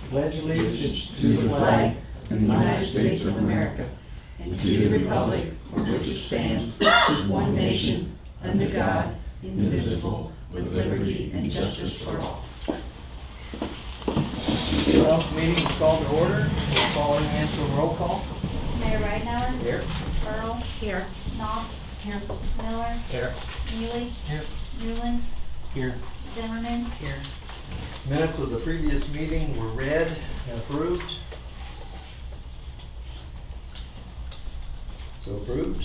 Pledge allegiance to the flag of the United States of America and to the republic for which it stands, one nation, under God, indivisible, with liberty and justice for all. Council meeting is called to order. We'll call in answer roll call. Mayor Ridenhour. Here. Earl. Here. Knox. Here. Miller. Here. Neely. Here. Newland. Here. Zimmerman. Here. Minutes of the previous meeting were read and approved. So approved.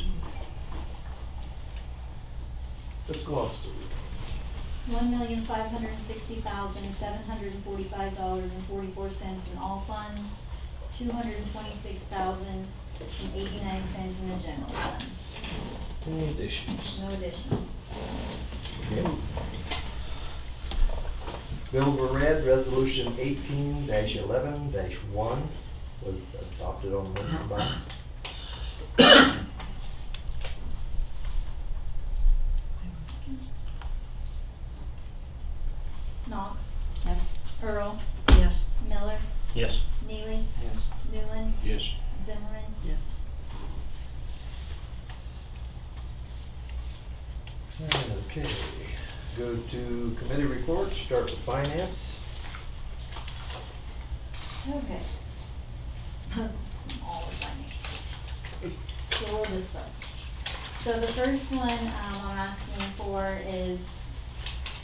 Fiscal officer. $1,560,745.44 in all funds, $226,089 in the general fund. Any additions? No additions. Okay. Bills were read. Resolution 18-11-1 was adopted on motion by. Knox. Yes. Earl. Yes. Miller. Yes. Neely. Yes. Newland. Yes. Zimmerman. Yes. Okay, go to committee reports, start with finance. Okay. Most all of finance. So we'll just start. So the first one I'm asking for is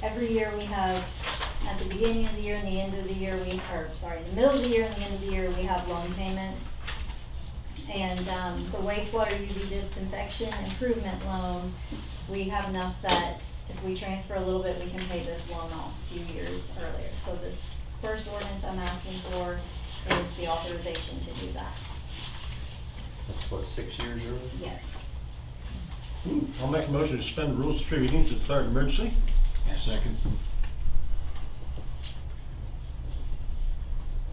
every year we have, at the beginning of the year and the end of the year, in the middle of the year and the end of the year, we have loan payments. And the wastewater UV disinfection improvement loan, we have enough that if we transfer a little bit, we can pay this loan off a few years earlier. So this first ordinance I'm asking for is the authorization to do that. That's what, 6 years early? Yes. I'll make a motion to suspend the rules of 3 readings and declare an emergency. Second.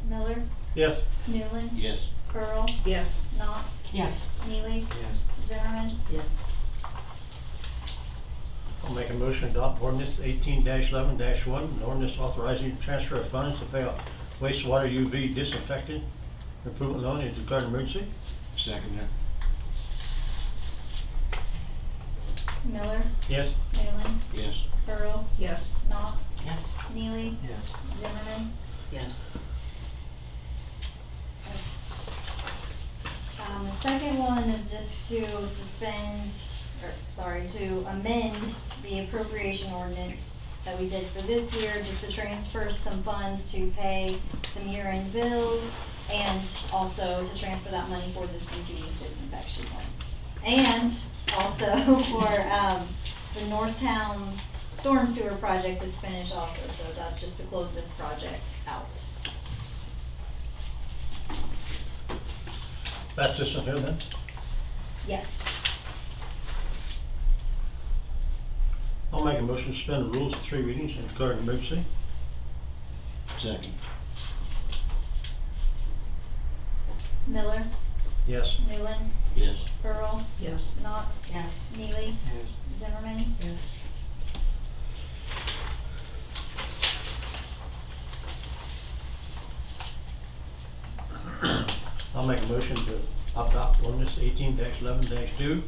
Miller, Yes. Newland, Yes. Earl, Yes. Knox, Yes. Neely, Yes. Zimmerman. Yes. I'll make a motion to adopt ordinance 18-11-1, an ordinance authorizing transfer of funds to pay off wastewater UV disinfectant improvement loan and declare an emergency. Second. Miller, Yes. Newland, Yes. Earl, Yes. Knox, Yes. Neely, Yes. Zimmerman. Yes. The second one is just to to amend the appropriation ordinance that we did for this year, just to transfer some funds to pay some year-end bills and also to transfer that money for this UV disinfection one. And also for the Northtown storm sewer project is finished also, so that's just to close this project out. That's this one here then. Yes. I'll make a motion to suspend the rules of 3 readings and declare an emergency. Second. Miller, Yes. Newland, Yes. Earl, Yes. Knox, Yes. Neely, Yes. Zimmerman. Yes. I'll make a motion to adopt ordinance 18-11-2,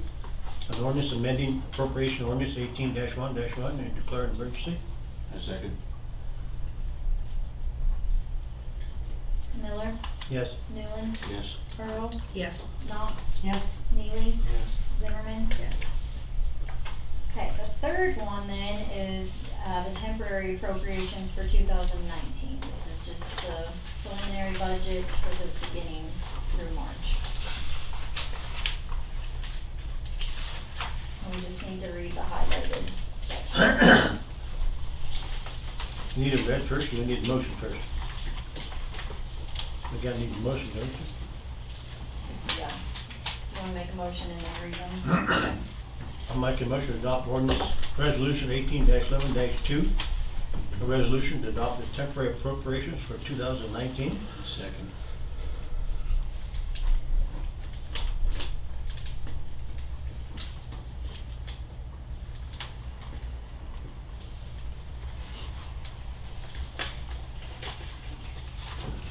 an ordinance amending appropriation ordinance 18-1-1 and declare an emergency. Second. Miller, Yes. Newland, Yes. Earl, Yes. Knox, Yes. Neely, Yes. Zimmerman. Yes. Okay, the third one then is the temporary appropriations for 2019. This is just the preliminary budget for the beginning through March. And we just need to read the highlighted section. You need it read first, you need a motion first. We gotta need a motion, don't you? Yeah. You wanna make a motion and then read them? I'll make a motion to adopt ordinance resolution 18-11-2, a resolution to adopt the temporary appropriations for 2019. Second.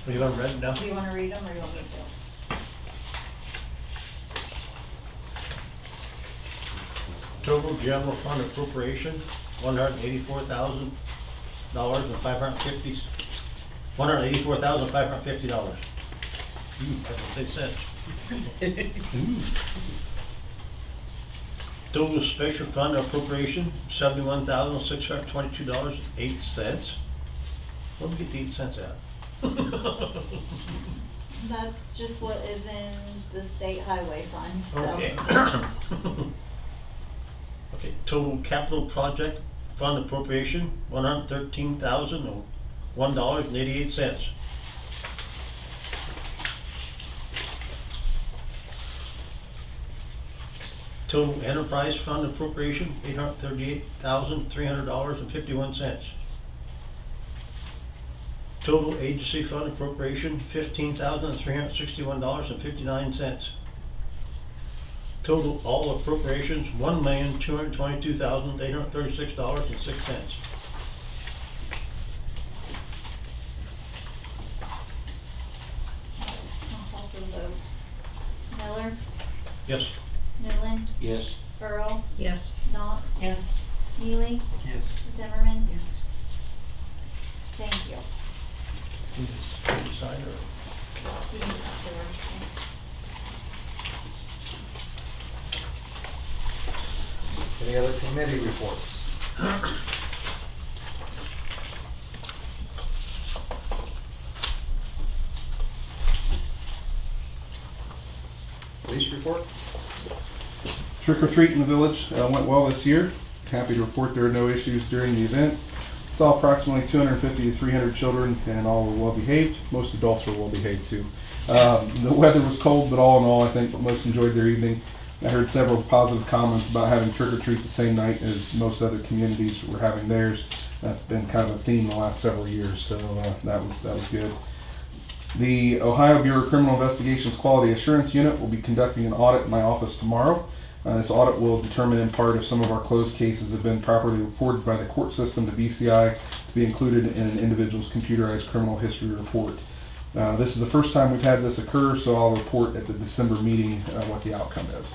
Are you gonna read it now? Do you wanna read them or you want me to? Total general fund appropriation, $184,550. $184,550. That's what they said. Total special fund appropriation, $71,622.08. Where'd we get the 8 cents at? That's just what is in the state highway fund, so. Okay. Okay, total capital project fund appropriation, $113,001.88. Total enterprise fund appropriation, $838,300.51. Total agency fund appropriation, $15,361.59. Total all appropriations, $1,222,836.06. I'll call for the vote. Miller, Yes. Newland, Yes. Earl, Yes. Knox, Yes. Neely, Yes. Zimmerman. Yes. Thank you. Can you sign or? You can afterwards. Any other committee reports? Police report? Trick or treat in the village went well this year. Happy to report there were no issues during the event. Saw approximately 250 to 300 children, and all were well behaved. Most adults were well behaved too. The weather was cold, but all in all, I think most enjoyed their evening. I heard several positive comments about having trick or treat the same night as most other communities were having theirs. That's been kind of a theme the last several years, so that was good. The Ohio Bureau of Criminal Investigations Quality Assurance Unit will be conducting an audit in my office tomorrow. This audit will determine in part if some of our closed cases have been properly reported by the court system to BCI to be included in an individual's computerized criminal history report. This is the first time we've had this occur, so I'll report at the December meeting what the outcome is.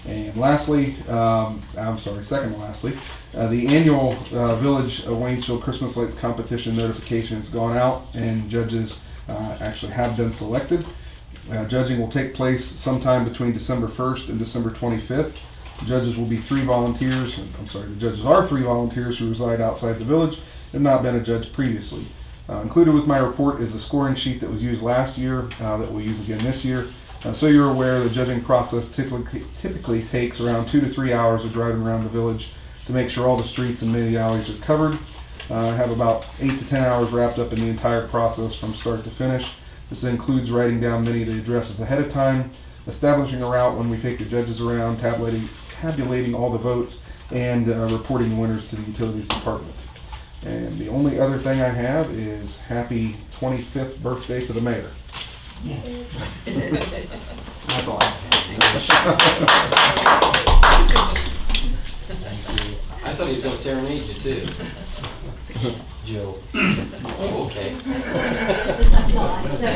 And lastly, second to lastly, the annual Village of Waynesfield Christmas Lights Competition notification has gone out, and judges actually have been selected. Judging will take place sometime between December 1st and December 25th. The judges are 3 volunteers who reside outside the village and have not been a judge previously. Included with my report is a scoring sheet that was used last year that we'll use again this year. So you're aware the judging process typically takes around 2 to 3 hours of driving around the village to make sure all the streets and many alleys are covered. I have about 8 to 10 hours wrapped up in the entire process from start to finish. This includes writing down many of the addresses ahead of time, establishing a route when we take the judges around, tabulating all the votes, and reporting the winners to the utilities department. And the only other thing I have is happy 25th birthday to the mayor. That's all I I thought he was going to serenade you too. Jill. Oh, okay. Just not long, so.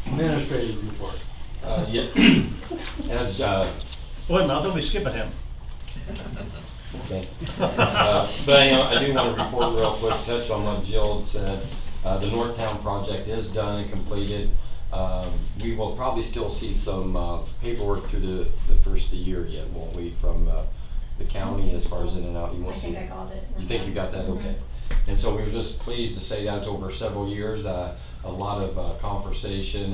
Administrative report. Yeah. As, Wait a minute, I thought we were skipping him. okay. But I do want to report real quick, touch on what Jill had said. The Northtown project is done and completed. We will probably still see some paperwork through the first of the year yet, won't we, from the county as far as in and out? You I won't see. think I got it. You think you got that? Okay. And so we were just pleased to say that's over several years, a lot of conversation,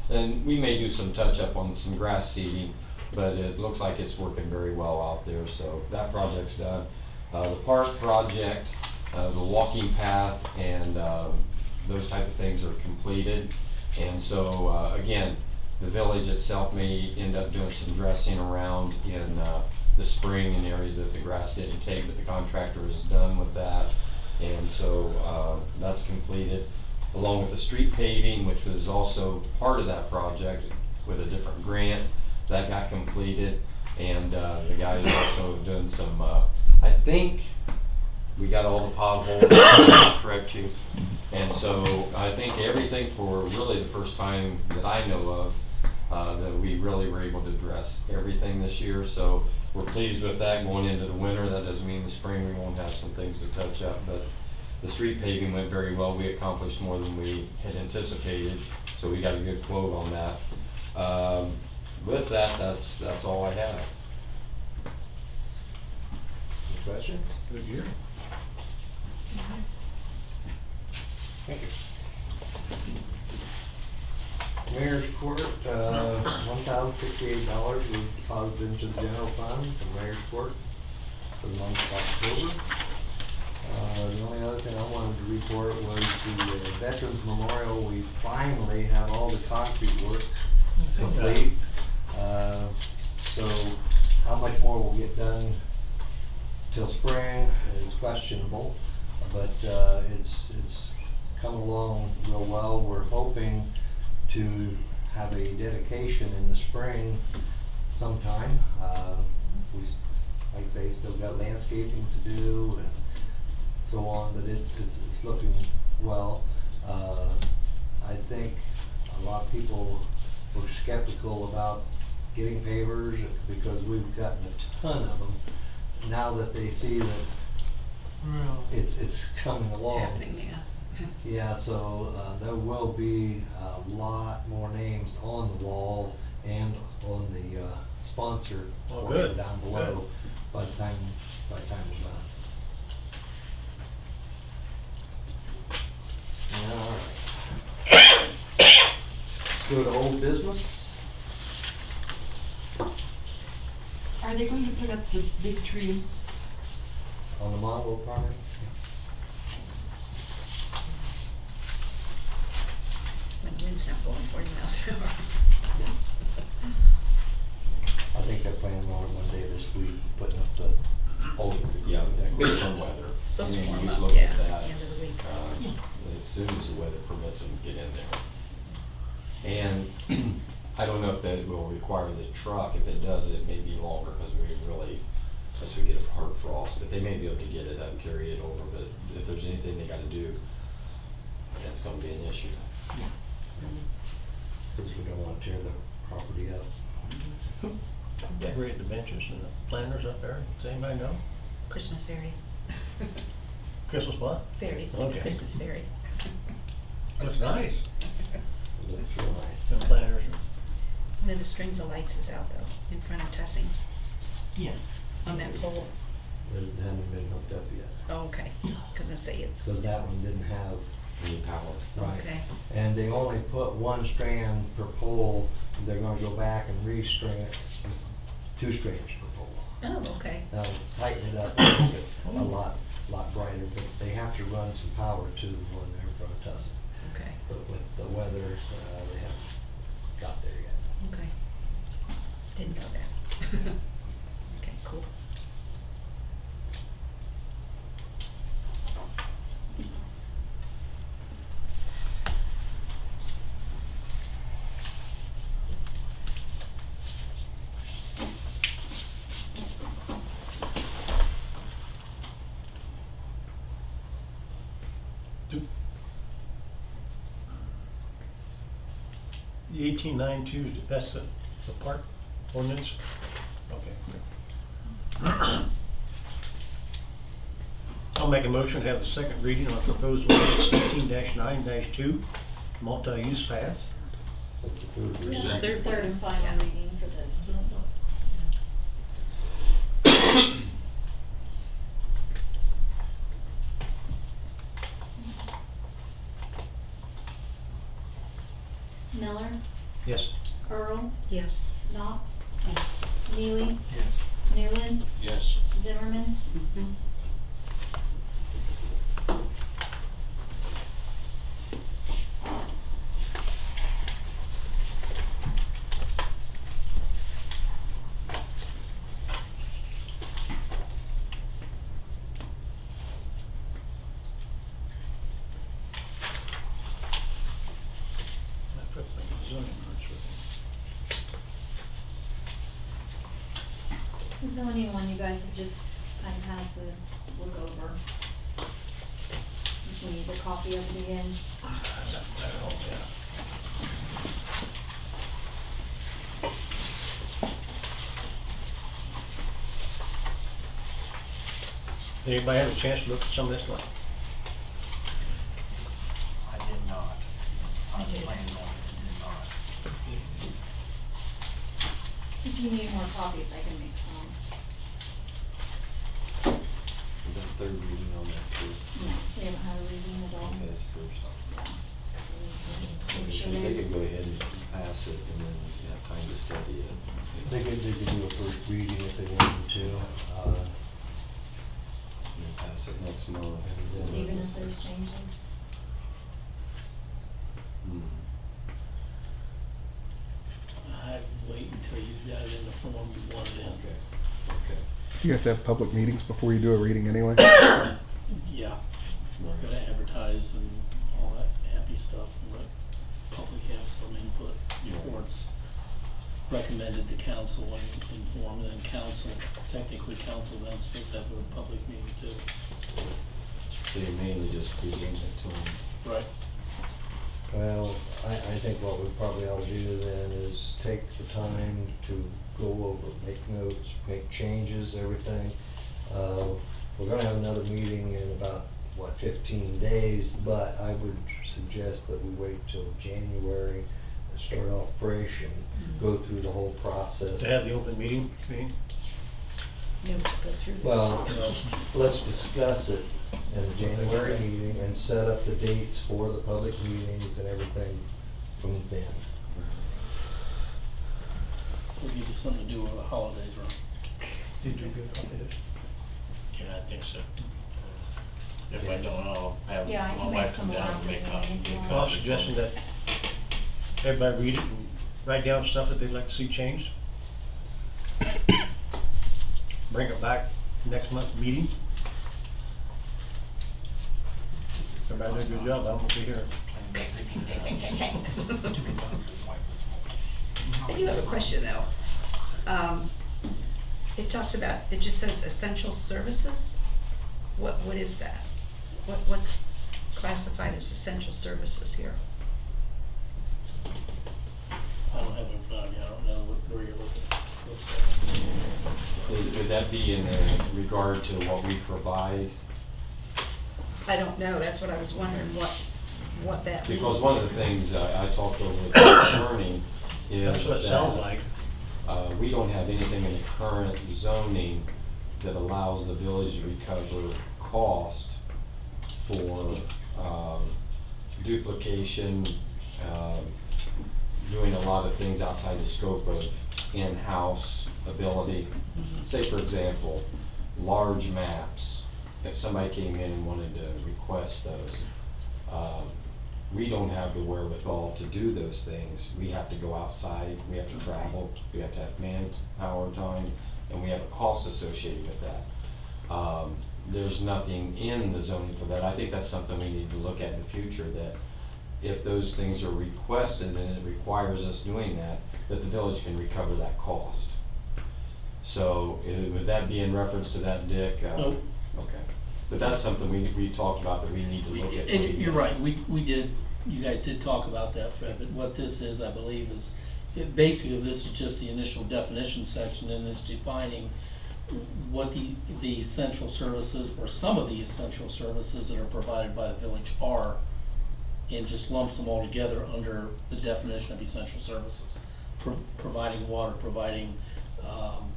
and we may do some touch up on some grass seeding, but it looks like it's working very well out there. So that project's done. The park project, the walking path, and those type of things are completed. And so again, the village itself may end up doing some dressing around in the spring in areas that the grass didn't take, but the contractor is done with that. And so that's completed, along with the street paving, which was also part of that project with a different grant. That got completed, and the guys also doing some, I think we got all the potholes, correct, Chief? And so I think everything for really the first time that I know of, that we really were able to address everything this year. So we're pleased with that going into the winter. That doesn't mean the spring we won't have some things to touch up, but the street paving went very well. We accomplished more than we had anticipated, so we got a good quote on that. With that, that's all I have. Any questions? Good year. Thank you. Mayor's Court, $1,068 was deposited into the general fund from Mayor's Court for the month of October. The only other thing I wanted to report was the Veterans Memorial. We finally have all the concrete work complete. So how much more will get done till spring is questionable, but it's coming along real well. We're hoping to have a dedication in the spring sometime. We, like I say, still got landscaping to do and so on, but it's looking well. I think a lot of people were skeptical about getting pavers because we've gotten a ton of them. Now that they see that it's coming along. It's happening, yeah. Yeah, so there will be a lot more names on the wall and on the sponsor Oh, portion good, down below by the time we're done. All right. Let's go to old business. Are they going to put up the big tree? On the Monroe property? When the wind's not blowing 40 miles an hour. I think they're planning on it one day this week, putting up the old. Yeah, based on weather. It's supposed to I mean, warm we up, just looked yeah, at that. end of the week. As soon as the weather permits them to get in there. And I don't know if that will require the truck. If it does, it may be longer because we really, unless we get a hard frost, but they may be able to get it up and carry it over. But if there's anything they gotta do, that's gonna be an issue. Because we don't want to tear the property up. Who decorated the benches and the planters up there? Does anybody know? Christmas fairy. Christmas what? Fairy. Okay. Christmas fairy. Looks nice. It looks real nice. Them planters. And then the strings of lights is out though, in front of Tussings, Yes. on that pole. It hadn't been hooked up yet. Oh, okay, cause I say it's, Because that one didn't have. Any power. okay. And they only put one strand per pole. They're gonna go back and re-string it, 2 strands per pole. Oh, okay. That'll tighten it up and make it a lot brighter, but they have to run some power to the one there in front of Tussin. Okay, But with the weather, they haven't got there yet. okay. Didn't know that. Okay, cool. The 1892, that's the park ordinance? Okay. I'll make a motion to have the second reading on proposed ordinance 18-9-2, multi-use paths. That's the food Yeah. reason. Third and final reading for this. Miller, Yes. Earl, Yes. Knox, Yes. Neely, Yes. Newland, Yes. Zimmerman. Mhm. I put the zoning ordinance with it. The zoning one you guys have just kind of had to look over. We need a copy of it again. Did anybody have a chance to look at some of this one? I did not. I planned on it, did not. If you need more copies, I can make some. Is that third reading on that too? No, we haven't had a reading at all. Okay, that's first. Yeah. So we can make sure They they're- could go ahead and pass it and then you have time to study it. They could do a first reading if they wanted to. And then pass it next month. Even if there's changes. Hmm. I'd wait until you've got it in the form you want it in. Okay, okay. You have to have public meetings before you do a reading anyway. Yeah, we're gonna advertise and all that happy stuff and let public have some input before it's recommended to council and informed, and then council, technically council then supposed to have a public meeting too. So you mainly just present it to them. Right. Well, I think what we probably ought to do then is take the time to go over, make notes, make changes, everything. We're gonna have another meeting in about, 15 days, but I would suggest that we wait till January and start off fresh and go through the whole process. To have the open meeting, you mean? No, go through this. Well, let's discuss it in the January meeting and set up the dates for the public meetings and everything from then. We'll give you something to do over the holidays, right? Did you get a copy of this? Yeah, I think so. If I don't, I'll have Yeah, I my can wife make come some down and around make the copies. meeting. Well, I'm suggesting that everybody read it and write down stuff that they'd like to see changed. Bring it back next month's meeting. Everybody did a good job, I don't want to be here. I do have a question though. It talks about, it just says essential services. What is that? What's classified as essential services here? I don't have it in front of me, I don't know where you're looking, what's going on. Would that be in regard to what we provide? I don't know, that's what I was wondering, what that means. Because one of the things I talked over with the attorney is That's what it sounds like. we don't have anything in the current zoning that allows the village to recover cost for duplication, doing a lot of things outside the scope of in-house ability. Say, for example, large maps. If somebody came in and wanted to request those, we don't have the wherewithal to do those things. We have to go outside, we have to travel, we have to have manpower time, and we have a cost associated with that. There's nothing in the zoning for that. I think that's something we need to look at in the future, that if those things are requested and it requires us doing that, that the village can recover that cost. So would that be in reference to that, Dick? Nope. Okay. But that's something we talked about that we need to look at. And you're right, we did, you guys did talk about that, Fred, but what this is, I believe, is, basically this is just the initial definition section, and it's defining what the essential services, or some of the essential services that are provided by the village are, and just lumps them all together under the definition of essential services. Providing water, providing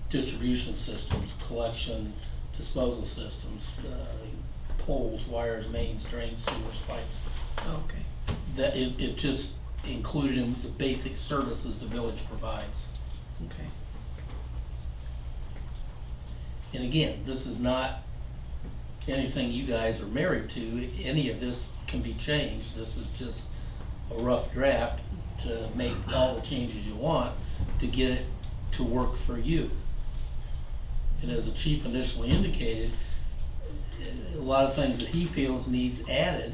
distribution systems, collection, disposal systems, poles, wires, mains, drains, sewers, pipes. Okay, That it just included in the basic services the village provides. okay. And again, this is not anything you guys are married to. Any of this can be changed. This is just a rough draft to make all the changes you want to get it to work for you. And as the chief initially indicated, a lot of things that he feels needs added,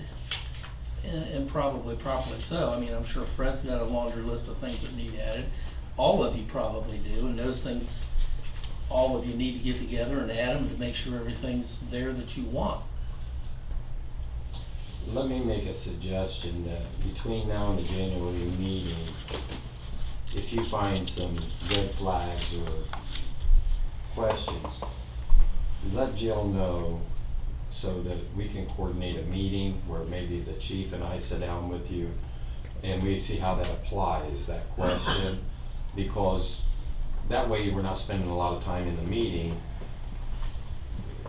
and probably properly so. I mean, I'm sure Fred's got a laundry list of things that need added. All of you probably do, and those things, all of you need to get together and add them to make sure everything's there that you want. let me make a suggestion that between now and the January meeting, if you find some red flags or questions, let Jill know so that we can coordinate a meeting where maybe the chief and I sit down with you and we see how that applies, that question, because that way we're not spending a lot of time in the meeting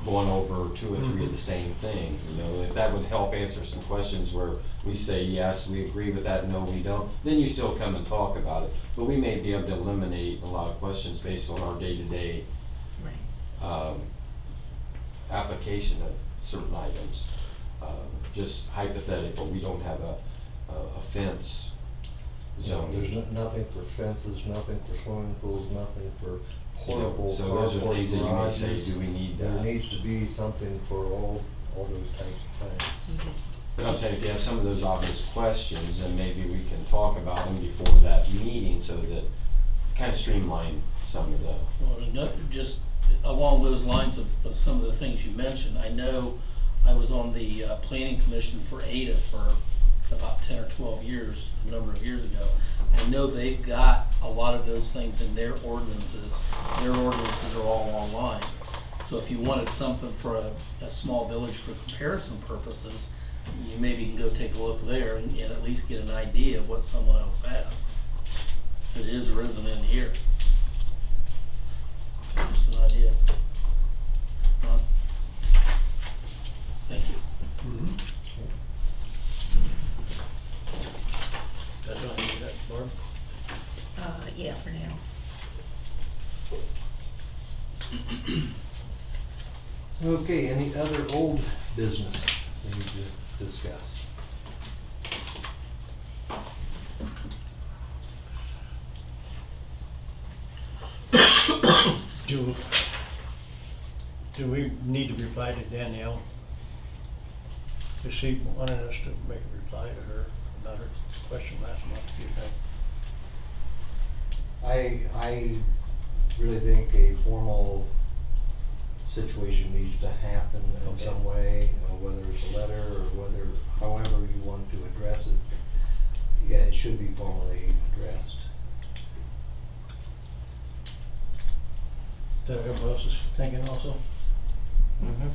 going over 2 or 3 of the same thing. You know, if that would help answer some questions where we say, yes, we agree with that, no, we don't, then you still come and talk about it. But we may be able to eliminate a lot of questions based on our day-to-day application of certain items. Just hypothetical, we don't have a fence zone. There's nothing for fences, nothing for swimming pools, nothing for portable So those are carport things that you may say, garages. do we need There that? needs to be something for all those types of things. But I'm saying if you have some of those obvious questions, then maybe we can talk about them before that meeting so that kind of streamline some of the. Well, just along those lines of some of the things you mentioned, I know I was on the planning commission for Ada for about 10 or 12 years, a number of years ago. I know they've got a lot of those things in their ordinances. Their ordinances are all online. So if you wanted something for a small village for comparison purposes, you maybe can go take a look there and at least get an idea of what someone else has. It is or isn't in here. Just an idea. Ron? Thank you. That's all you got, Barb? Yeah, for now. Okay, any other old business we need to discuss? Do we need to reply to Danielle? Is she wanting us to make a reply to her about her question last month, do you think? I really think a formal situation needs to happen in Okay. some way, whether it's a letter or whether, however you want to address it. Yeah, it should be formally addressed. Is that what everyone else is thinking also? Mm-hmm.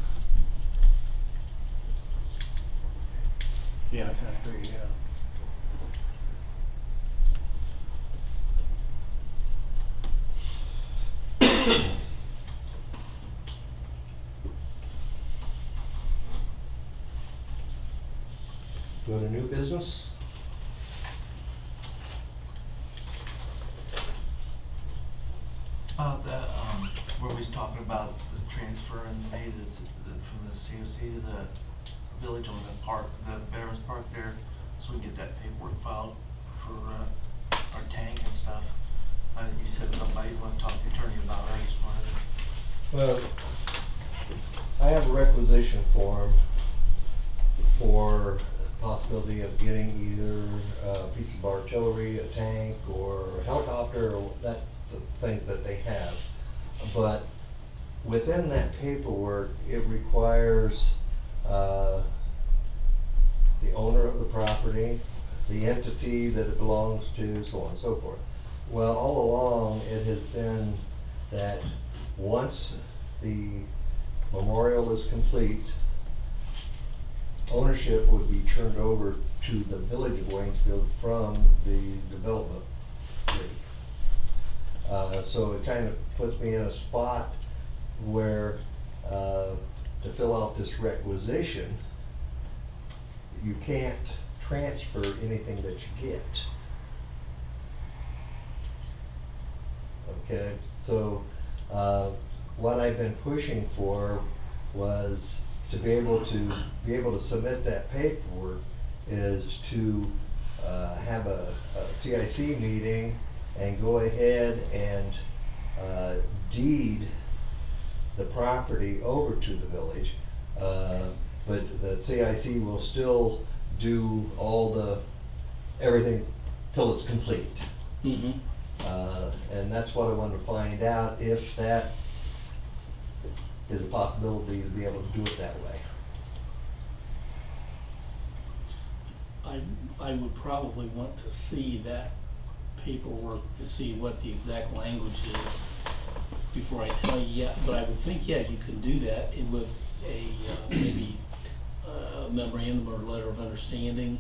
Yeah, I kind of agree, yeah. Go to new business? Where we was talking about the transfer and made from the COC to the village on the park, the Veterans Park there, so we can get that paperwork filed for our tank and stuff. You said something about you want to talk to the attorney about it, I just wanted to. Well, I have a requisition form for the possibility of getting either a piece of artillery, a tank, or a helicopter, or that's the thing that they have. But within that paperwork, it requires the owner of the property, the entity that it belongs to, so on and so forth. Well, all along, it has been that once the memorial is complete, ownership would be turned over to the village of Waynesfield from the development group. So it kind of puts me in a spot where to fill out this requisition, you can't transfer anything that you get. Okay, so what I've been pushing for was to be able to submit that paperwork is to have a CIC meeting and go ahead and deed the property over to the village. But the CIC will still do everything till it's complete. Mm-hmm. And that's what I wanted to find out, if that is a possibility to be able to do it that way. I would probably want to see that paperwork to see what the exact language is before I tell you, yeah, but I would think, yeah, you can do that with a, maybe a memorandum or letter of understanding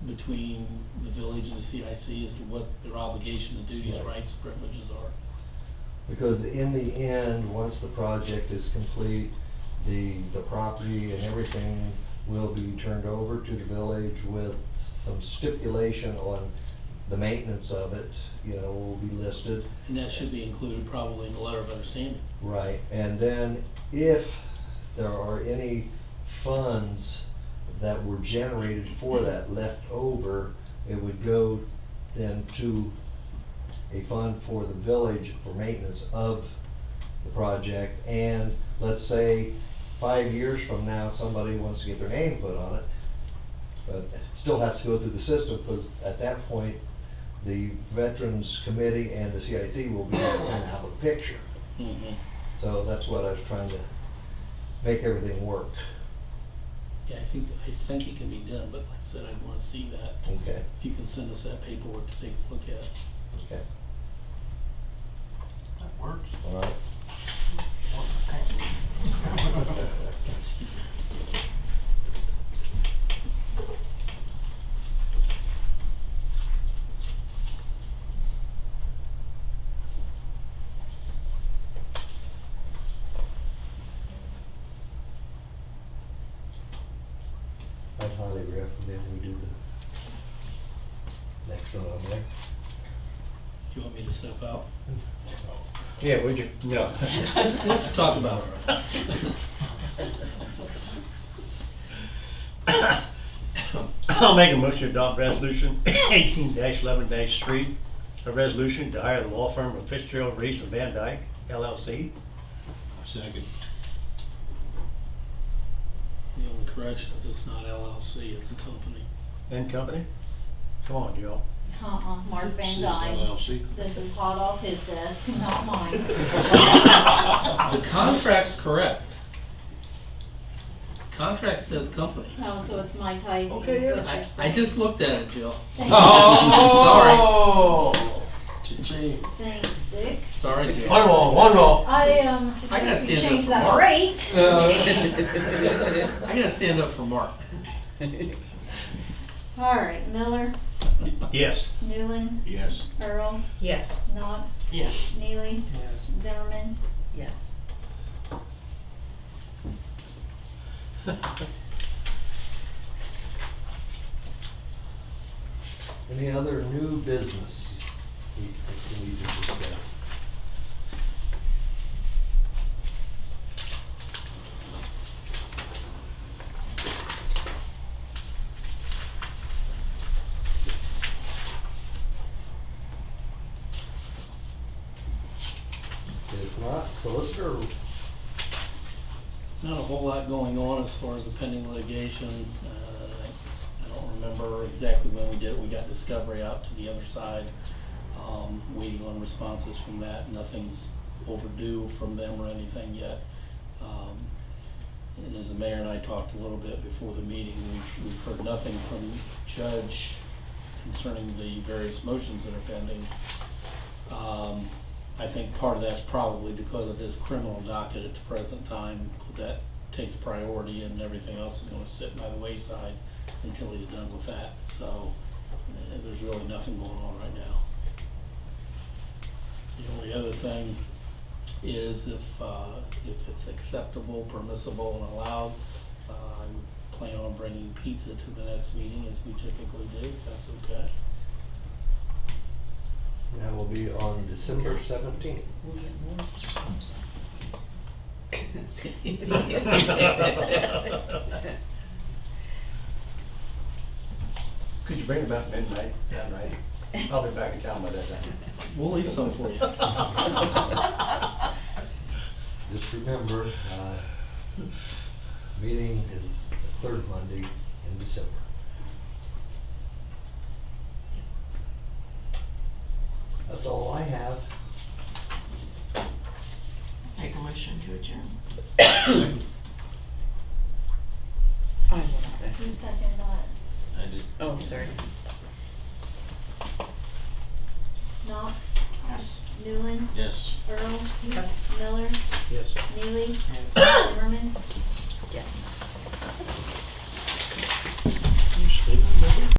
between the village and the CIC as to what their obligations, duties, Right. rights, privileges are. Because in the end, once the project is complete, the property and everything will be turned over to the village with some stipulation on the maintenance of it, you know, will be listed. And that should be included probably in the letter of understanding. Right, and then if there are any funds that were generated for that left over, it would go then to a fund for the village for maintenance of the project. And let's say 5 years from now, somebody wants to get their name put on it, but it still has to go through the system, because at that point, the Veterans Committee and the CIC will be kind of out of the picture. Mm-hmm. So that's what I was trying to make everything work. Yeah, I think it can be done, but like I said, I'd want to see that. Okay, If you can send us that paperwork to take a look at. okay, That works. all right. Excuse me. I'd highly recommend we do the next one on there. Do you want me to step out? Yeah, would you? No. Let's talk about it. I'll make a motion to adopt resolution 18-11-3, a resolution to hire the law firm of Fitzgerald, Reese and Van Dyke, LLC. Second. The only correction is it's not LLC, it's a company. And company? Come on, Joe. Mark Van Says Dyke. LLC. This is hot off his desk, not mine. The contract's correct. Contract says company. Oh, so it's my type, Okay, is yeah. what you're I saying. just looked at it, Jill. Thank you. Oh! Cha-ching. Thanks, Dick. Sorry, Jill. One more, one more. I gotta suggest you stand up change for that Mark. rate. I gotta stand up for Mark. All right, Miller, Yes. Newland, Yes. Earl, Yes. Knox, Yes. Neely, Yes. Zimmerman. Yes. Any other new business we think we need to discuss? If not, solicitor, Not a whole lot going on as far as the pending litigation. I don't remember exactly when we did it. We got discovery out to the other side, waiting on responses from that. Nothing's overdue from them or anything yet. And as the mayor and I talked a little bit before the meeting, we've heard nothing from the judge concerning the various motions that are pending. I think part of that's probably because of his criminal docket at the present time, because that takes priority and everything else is gonna sit by the wayside until he's done with that. So, there's really nothing going on right now. The only other thing is if it's acceptable, permissible, and allowed, I would plan on bringing pizza to the next meeting as we typically do, if that's okay. that will be on December 17th. Could you bring it about midnight that night? I'll be back in town by that time. We'll leave some for you. Just remember, meeting is the third Monday in December. That's all I have. Make a motion to adjourn. I want to say. Who seconded that? I did. Oh, I'm sorry. Knox, Yes. Newland, Yes. Earl, Yes. Miller, Yes. Neely, Yes. Zimmerman,